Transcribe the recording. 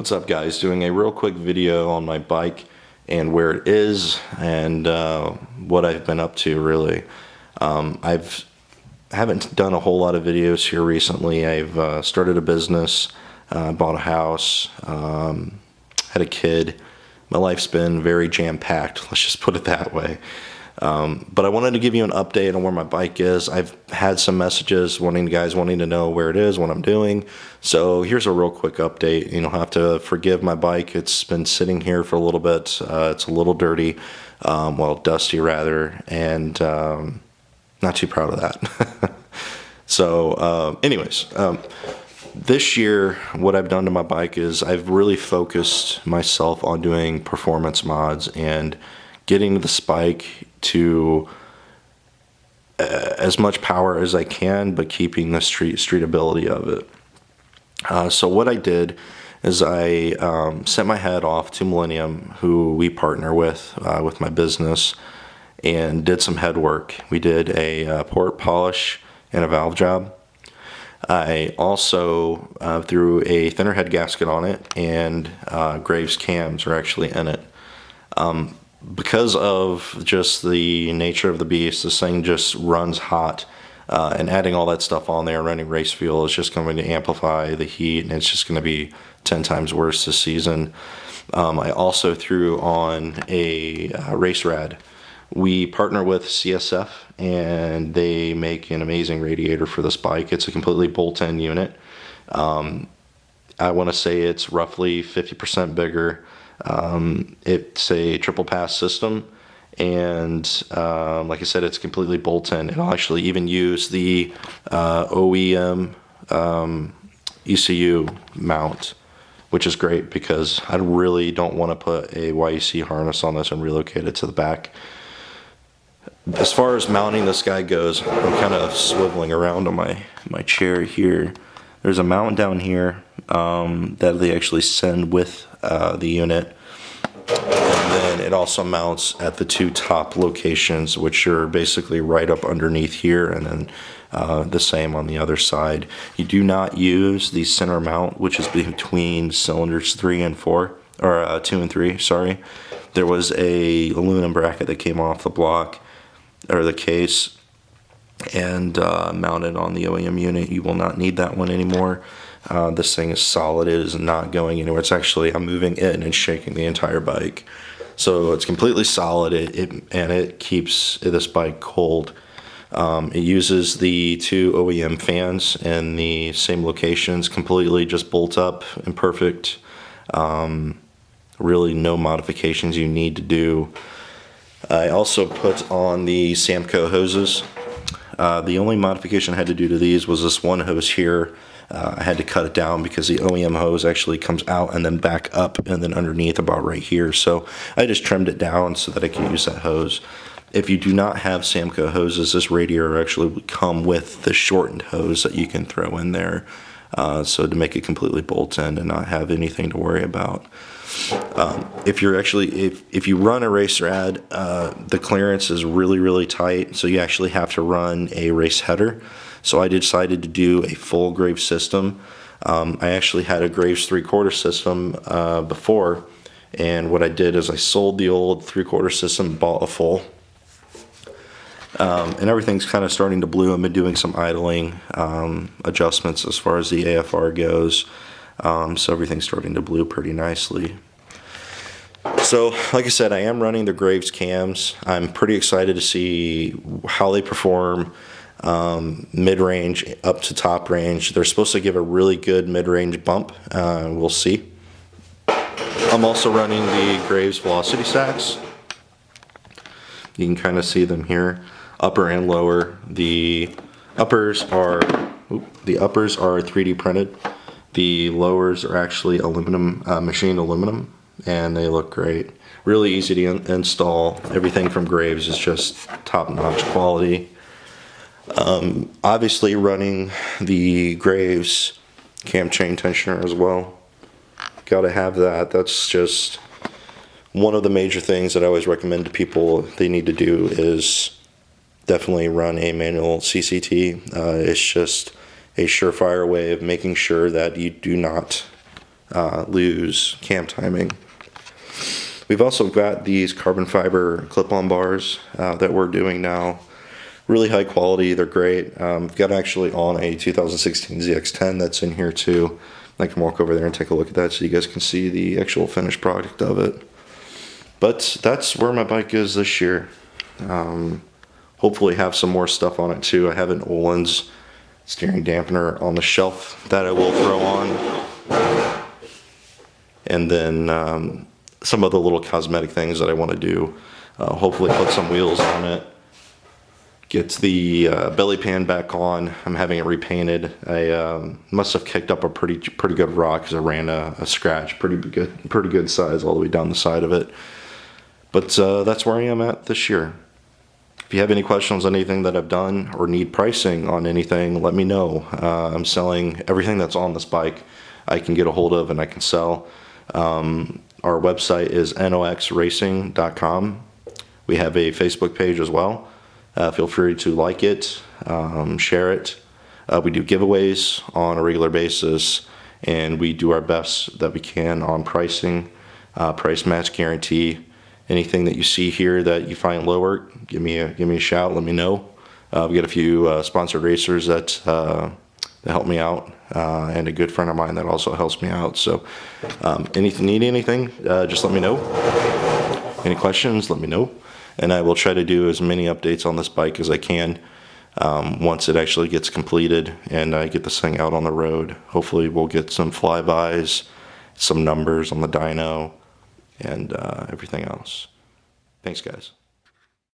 What's up, guys? Doing a real quick video on my bike and where it is and what I've been up to, really. Haven't done a whole lot of videos here recently. I've started a business, bought a house, had a kid. My life's been very jam-packed, let's just put it that way. But I wanted to give you an update on where my bike is. I've had some messages guys wanting to know where it is, what I'm doing. So here's a real quick update. You'll have to forgive my bike. It's been sitting here for a little bit. It's a little dirty, well, dusty rather, and not too proud of that. So anyways, this year, what I've done to my bike is I've really focused myself on doing performance mods and getting the bike to as much power as I can, but keeping the streetability of it. So what I did is I sent my head off to Millennium, who we partner with my business, and did some head work. We did a port polish and a valve job. I also threw a thinner head gasket on it, and Graves cams are actually in it. Because of just the nature of the beast, this thing just runs hot, and adding all that stuff on there and running race fuel is just going to amplify the heat, and it's just going to be 10 times worse this season. I also threw on a race rad. We partner with CSF, and they make an amazing radiator for this bike. It's a completely bolt-in unit. I want to say it's roughly 50% bigger. It's a triple pass system, and like I said, it's completely bolt-in. It'll actually even use the OEM ECU mount, which is great because I really don't want to put a YEC harness on this and relocate it to the back. As far as mounting this guy goes, I'm kind of swiveling around on my chair here. There's a mount down here that they actually send with the unit, and then it also mounts at the two top locations, which are basically right up underneath here, and then the same on the other side. You do not use the center mount, which is between cylinders 3 and 4, or 2 and 3, sorry. There was a aluminum bracket that came off the block, or the case, and mounted on the OEM unit. You will not need that one anymore. This thing is solid. It is not going anywhere. It's actually, I'm moving it and it's shaking the entire bike. So it's completely solid, and it keeps this bike cold. It uses the two OEM fans in the same locations, completely just bolt up and perfect. Really no modifications you need to do. I also put on the Samko hoses. The only modification I had to do to these was this one hose here. I had to cut it down because the OEM hose actually comes out and then back up and then underneath about right here. So I just trimmed it down so that I can use that hose. If you do not have Samko hoses, this Radiator actually would come with the shortened hose that you can throw in there. So to make it completely bolt-in and not have anything to worry about. If you run a race rad, the clearance is really tight, so you actually have to run a race header. So I decided to do a full Graves system. I actually had a Graves 3/4 system before, and what I did is I sold the old 3/4 system, bought a full. And everything's kind of starting to bloom. I've been doing some idling adjustments as far as the AFR goes. So everything's starting to blue pretty nicely. So, like I said, I am running the Graves cams. I'm pretty excited to see how they perform mid-range up to top range. They're supposed to give a really good mid-range bump. We'll see. I'm also running the Graves velocity stacks. You can kind of see them here, upper and lower. The uppers are 3D printed. The lowers are actually aluminum, machined aluminum, and they look great. Really easy to install. Everything from Graves is just top-notch quality. Obviously running the Graves cam chain tensioner as well. Gotta have that. That's just one of the major things that I always recommend to people they need to do is definitely run a manual CCT. It's just a surefire way of making sure that you do not lose cam timing. We've also got these carbon fiber clip-on bars that we're doing now. Really high quality, they're great. We've got actually on a 2016 ZX10 that's in here too. I can walk over there and take a look at that so you guys can see the actual finished product of it. But that's where my bike is this year. Hopefully have some more stuff on it too. I have an Öhlins steering dampener on the shelf that I will throw on. And then some of the little cosmetic things that I want to do. Hopefully put some wheels on it. Get the belly pan back on. I'm having it repainted. I must have kicked up a pretty good rock because I ran a scratch, pretty good size all the way down the side of it. But that's where I am at this year. If you have any questions on anything that I've done or need pricing on anything, let me know. I'm selling everything that's on this bike I can get a hold of and I can sell. Our website is noxracing.com. We have a Facebook page as well. Feel free to like it, share it. We do giveaways on a regular basis, and we do our best that we can on pricing, price match guarantee. Anything that you see here that you find lower, give me a shout. Let me know. We got a few sponsored racers that help me out, and a good friend of mine that also helps me out. So, need anything, just let me know. Any questions, let me know. And I will try to do as many updates on this bike as I can once it actually gets completed and I get this thing out on the road. Hopefully we'll get some flybys, some numbers on the dyno, and everything else. Thanks, guys.